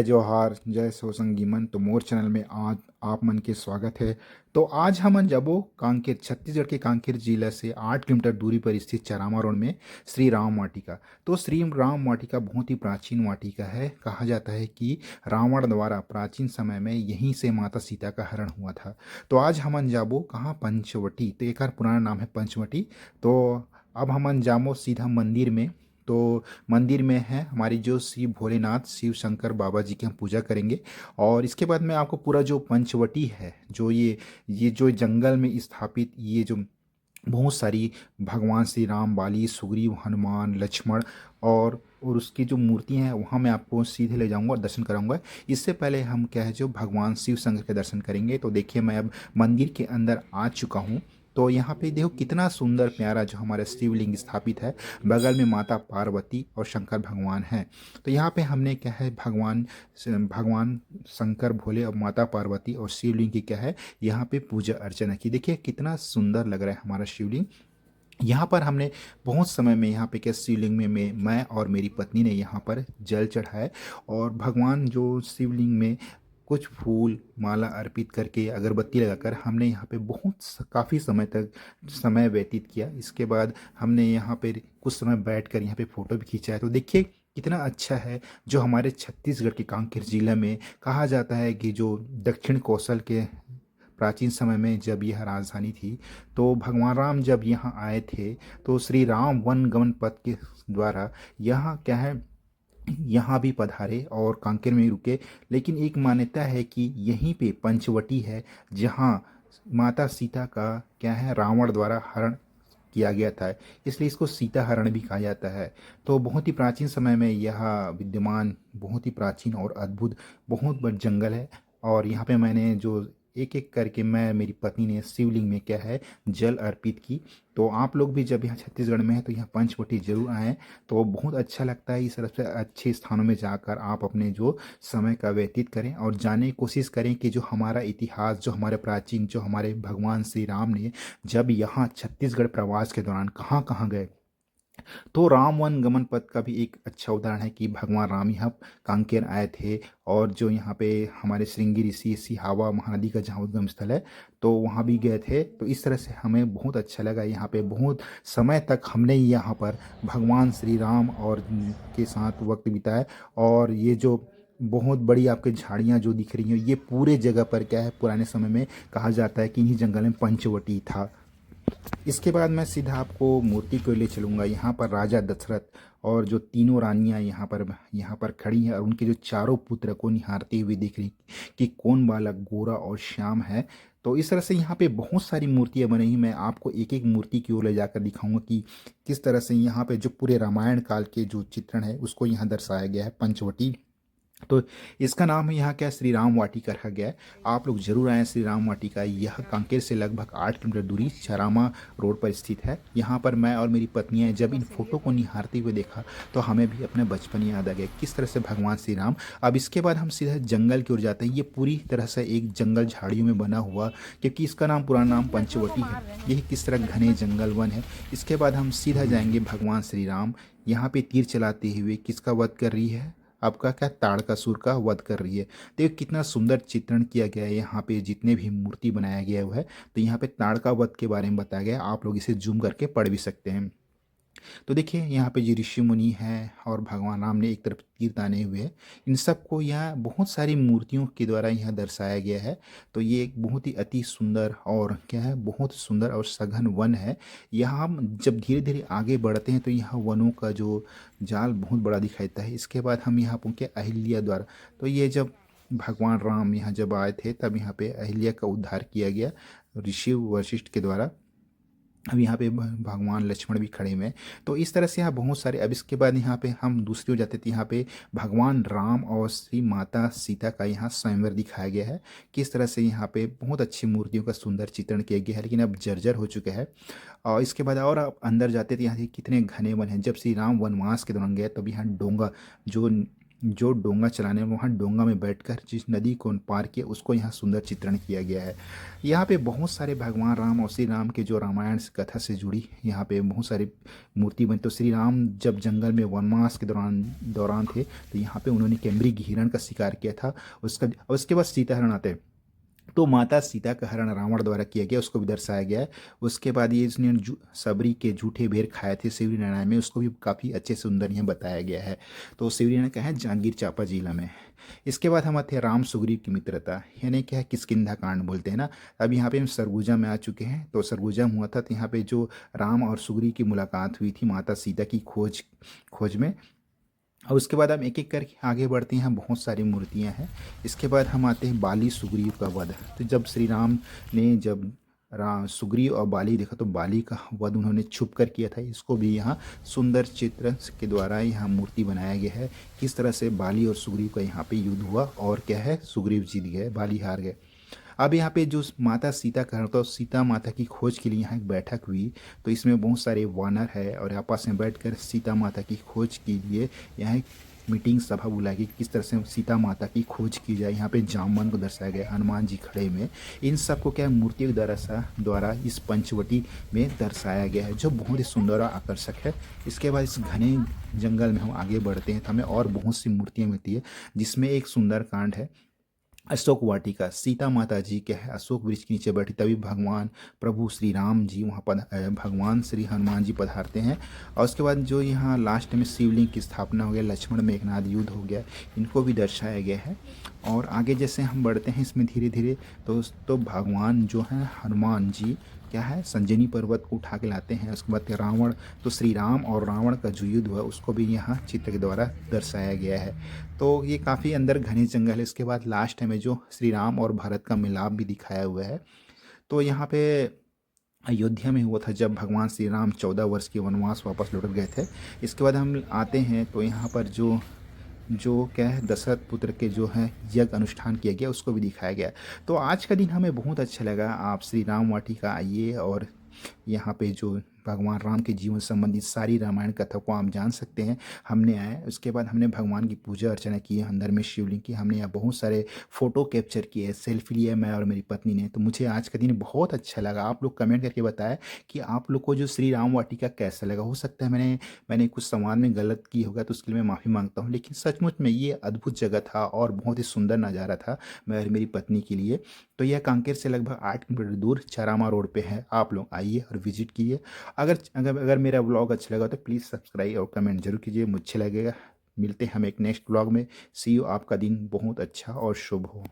जय जोहार जय सोसंगी मन। तो मोर चैनल में आज आप मन के स्वागत है। तो आज हमन जबो कांकेर छत्तीसगढ़ के कांकेर जिला से 8 किलोमीटर दूरी पर स्थित चरामा रोड में श्री राम वाटिका। तो श्री राम वाटिका बहुत ही प्राचीन वाटिका है। कहा जाता है कि रावण द्वारा प्राचीन समय में यहीं से माता सीता का हरण हुआ था। तो आज हमन जाबो कहाँ, पंचवटी। तो एक पुराना नाम है पंचवटी। तो अब हमन जामो सीधा मंदिर में। तो मंदिर में है हमारी जो शिव भोलेनाथ शिव शंकर बाबा जी की हम पूजा करेंगे। और इसके बाद में आपको पूरा जो पंचवटी है, जो ये जो जंगल में स्थापित ये जो बहुत सारी भगवान श्री राम, बाली, सुग्रीव, हनुमान, लक्ष्मण और उसकी जो मूर्तियाँ हैं वहाँ मैं आपको सीधे ले जाऊंगा और दर्शन कराऊंगा। इससे पहले हम क्या है जो भगवान शिव शंकर के दर्शन करेंगे। तो देखिए मैं अब मंदिर के अंदर आ चुका हूँ। तो यहाँ पे देखो कितना सुंदर प्यारा जो हमारा शिवलिंग स्थापित है। बगल में माता पार्वती और शंकर भगवान हैं। तो यहाँ पे हमने क्या है भगवान शंकर भोले और माता पार्वती और शिवलिंग की क्या है यहाँ पे पूजा अर्चना की। देखिए कितना सुंदर लग रहा है हमारा शिवलिंग। यहाँ पर हमने बहुत समय में यहाँ पे क्या शिवलिंग में मैं और मेरी पत्नी ने यहाँ पर जल चढ़ाया। और भगवान जो शिवलिंग में कुछ फूल माला अर्पित करके अगरबत्ती लगाकर हमने यहाँ पे काफ़ी समय तक समय व्यतीत किया। इसके बाद हमने यहाँ पे कुछ समय बैठकर यहाँ पे फ़ोटो भी खींचा है। तो देखिए कितना अच्छा है जो हमारे छत्तीसगढ़ के कांकेर जिला में कहा जाता है कि जो दक्षिण कौशल के प्राचीन समय में जब यह राजधानी थी, तो भगवान राम जब यहाँ आए थे तो श्री राम वन गमन पथ के द्वारा यहाँ क्या है यहाँ भी पधारे और कांकेर में रुके। लेकिन एक मान्यता है कि यहीं पे पंचवटी है जहाँ माता सीता का क्या है रावण द्वारा हरण किया गया था। इसलिए इसको सीता हरण भी कहा जाता है। तो बहुत ही प्राचीन समय में यह विद्यमान बहुत ही प्राचीन और अद्भुत बहुत बड़ा जंगल है। और यहाँ पे मैंने जो एक एक करके मैं मेरी पत्नी ने शिवलिंग में क्या है जल अर्पित की। तो आप लोग भी जब यहाँ छत्तीसगढ़ में हैं तो यहाँ पंचवटी जरूर आएँ। तो बहुत अच्छा लगता है। इस तरह से अच्छे स्थानों में जाकर आप अपने जो समय का व्यतीत करें और जानने की कोशिश करें कि जो हमारा इतिहास, जो हमारे प्राचीन, जो हमारे भगवान श्री राम ने जब यहाँ छत्तीसगढ़ प्रवास के दौरान कहाँ कहाँ गए। तो राम वन गमन पथ का भी एक अच्छा उदाहरण है कि भगवान राम यहाँ कांकेर आए थे। और जो यहाँ पे हमारे श्रृंगी ऋषि सिहावा महानदी का जहाँ उद्गम स्थल है तो वहाँ भी गए थे। तो इस तरह से हमें बहुत अच्छा लगा। यहाँ पे बहुत समय तक हमने यहाँ पर भगवान श्री राम और के साथ वक्त बिताया। और ये जो बहुत बड़ी आपके झाड़ियाँ जो दिख रही हैं ये पूरे जगह पर क्या है पुराने समय में कहा जाता है कि इन्हीं जंगल में पंचवटी था। इसके बाद मैं सीधा आपको मूर्ति को ले चलूँगा। यहाँ पर राजा दशरथ और जो तीनों रानियाँ यहाँ पर खड़ी हैं और उनके जो चारों पुत्र को निहारते हुए देख रही कि कौन बालक गोरा और श्याम है। तो इस तरह से यहाँ पे बहुत सारी मूर्तियाँ बनी हैं। मैं आपको एक एक मूर्ति की ओर ले जाकर दिखाऊंगा कि किस तरह से यहाँ पे जो पूरे रामायण काल के जो चित्रण है उसको यहाँ दर्शाया गया है पंचवटी। तो इसका नाम है यहाँ क्या श्री राम वाटिका रखा गया है। आप लोग जरूर आएँ श्री राम वाटिका। यह कांकेर से लगभग 8 किलोमीटर दूरी चरामा रोड पर स्थित है। यहाँ पर मैं और मेरी पत्नियाँ जब इन फोटो को निहारते हुए देखा तो हमें भी अपने बचपन याद आ गया किस तरह से भगवान श्री राम। अब इसके बाद हम सीधा जंगल की ओर जाते हैं। ये पूरी तरह से एक जंगल झाड़ियों में बना हुआ, क्योंकि इसका नाम पुराना नाम पंचवटी है। यही किस तरह घने जंगल वन है। इसके बाद हम सीधा जाएंगे भगवान श्री राम यहाँ पे तीर चलाते हुए किसका वध कर रही है, आपका क्या ताड़कासुर का वध कर रही है। देखो कितना सुंदर चित्रण किया गया है। यहाँ पे जितने भी मूर्ति बनाया गया हुआ है तो यहाँ पे ताड़का वध के बारे में बताया गया है। आप लोग इसे जूम करके पढ़ भी सकते हैं। तो देखिए यहाँ पे जो ऋषि मुनि हैं और भगवान राम ने एक तरफ तीर ताने हुए हैं, इन सबको यहाँ बहुत सारी मूर्तियों के द्वारा यहाँ दर्शाया गया है। तो ये एक बहुत ही अति सुंदर और क्या है बहुत सुंदर और सघन वन है। यहाँ हम जब धीरे धीरे आगे बढ़ते हैं तो यहाँ वनों का जो जाल बहुत बड़ा दिखाई देता है। इसके बाद हम यहाँ पहुँचे अहिल्या द्वारा। तो ये जब भगवान राम यहाँ जब आए थे तब यहाँ पे अहिल्या का उद्धार किया गया ऋषि वशिष्ठ के द्वारा। अब यहाँ पे भगवान लक्ष्मण भी खड़े हुए हैं। तो इस तरह से यहाँ बहुत सारे। अब इसके बाद यहाँ पे हम दूसरी ओर जाते थे। यहाँ पे भगवान राम और श्री माता सीता का यहाँ स्वयंवर दिखाया गया है। किस तरह से यहाँ पे बहुत अच्छी मूर्तियों का सुंदर चित्रण किया गया है, लेकिन अब जर्जर हो चुका है। और इसके बाद और आप अंदर जाते थे यहाँ से कितने घने वन हैं। जब श्री राम वनवास के दौरान गए तब यहाँ डोंगा जो जो डोंगा चलाने वहाँ डोंगा में बैठकर जिस नदी को पार किया उसको यहाँ सुंदर चित्रण किया गया है। यहाँ पे बहुत सारे भगवान राम और श्री राम के जो रामायण से कथा से जुड़ी यहाँ पे बहुत सारी मूर्ति बनी। तो श्री राम जब जंगल में वनवास के दौरान दौरान थे तो यहाँ पे उन्होंने कैमरी हिरण का शिकार किया था। उसके बाद सीता हरण आते हैं, तो माता सीता का हरण रावण द्वारा किया गया, उसको भी दर्शाया गया है। उसके बाद ये इसने सबरी के झूठे बेर खाए थे शिवरी नारायण में, उसको भी काफ़ी अच्छे से सुंदर यहाँ बताया गया है। तो शिवरी नारायण कहा है जांगीर चांपा जिला में। इसके बाद हम आते हैं राम सुग्रीव की मित्रता, यानी क्या है किष्किंधा कांड बोलते हैं ना। अब यहाँ पे हम सरगुजा में आ चुके हैं। तो सरगुजा में हुआ था, तो यहाँ पे जो राम और सुग्रीव की मुलाकात हुई थी माता सीता की खोज खोज में। और उसके बाद हम एक एक करके आगे बढ़ते हैं, बहुत सारी मूर्तियां हैं। इसके बाद हम आते हैं बाली सुग्रीव का वध। तो जब श्री राम ने जब राम सुग्रीव और बाली देखा तो बाली का वध उन्होंने छुप कर किया था। इसको भी यहाँ सुंदर चित्र के द्वारा यहाँ मूर्ति बनाया गया है, किस तरह से बाली और सुग्रीव का यहाँ पे युद्ध हुआ और क्या है सुग्रीव जीत गए, बाली हार गए। अब यहाँ पे जो माता सीता का तो सीता माता की खोज के लिए यहाँ एक बैठक हुई। तो इसमें बहुत सारे वानर है और आपस में बैठकर सीता माता की खोज के लिए यहाँ एक मीटिंग सभा बुलाई गई, किस तरह से सीता माता की खोज की जाए। यहाँ पे जामवन को दर्शाया गया, हनुमान जी खड़े में, इन सबको क्या है मूर्तियों के द्वारा इस पंचवटी में दर्शाया गया है, जो बहुत ही सुंदर और आकर्षक है। इसके बाद इस घने जंगल में हम आगे बढ़ते हैं तो हमें और बहुत सी मूर्तियाँ मिलती है, जिसमें एक सुंदर कांड है अशोक वाटिका। सीता माता जी क्या है अशोक वृक्ष के नीचे बैठी, तभी भगवान प्रभु श्री राम जी वहाँ भगवान श्री हनुमान जी पधारते हैं। और उसके बाद जो यहाँ लास्ट में शिवलिंग की स्थापना हो गया, लक्ष्मण मेघनाद युद्ध हो गया, इनको भी दर्शाया गया है। और आगे जैसे हम बढ़ते हैं इसमें धीरे धीरे तो भगवान जो है हनुमान जी क्या है संजनी पर्वत को उठा के लाते हैं। उसके बाद रावण, तो श्री राम और रावण का जो युद्ध हुआ उसको भी यहाँ चित्र के द्वारा दर्शाया गया है। तो ये काफ़ी अंदर घने जंगल है। इसके बाद लास्ट में जो श्री राम और भारत का मिलाप भी दिखाया हुआ है। तो यहाँ पे अयोध्या में हुआ था जब भगवान श्री राम 14 वर्ष के वनवास वापस लौट गए थे। इसके बाद हम आते हैं तो यहाँ पर जो जो क्या है दशरथ पुत्र के जो है यज्ञ अनुष्ठान किया गया उसको भी दिखाया गया। तो आज का दिन हमें बहुत अच्छा लगा। आप श्री राम वाटिका आइए और यहाँ पे जो भगवान राम के जीवन संबंधित सारी रामायण कथा को आप जान सकते हैं। हमने आए, उसके बाद हमने भगवान की पूजा अर्चना की है, अंदर में शिवलिंग की, हमने यहाँ बहुत सारे फ़ोटो कैप्चर किए, सेल्फी लिए मैं और मेरी पत्नी ने। तो मुझे आज का दिन बहुत अच्छा लगा। आप लोग कमेंट करके बताएं कि आप लोग को जो श्री राम वाटिका कैसा लगा। हो सकता है मैंने कुछ संवाद में गलत की होगा, तो उसके लिए मैं माफ़ी मांगता हूँ, लेकिन सचमुच में ये अद्भुत जगह था और बहुत ही सुंदर नज़ारा था मैं और मेरी पत्नी के लिए। तो यह कांकेर से लगभग 8 किलोमीटर दूर चारामा रोड पे है। आप लोग आइए और विजिट कीजिए। अगर अगर अगर मेरा व्लॉग अच्छा लगा तो प्लीज़ सब्सक्राइब और कमेंट जरूर कीजिए, मुझे लगेगा। मिलते हैं हम एक नेक्स्ट व्लॉग में। सी यू। आपका दिन बहुत अच्छा और शुभ हो।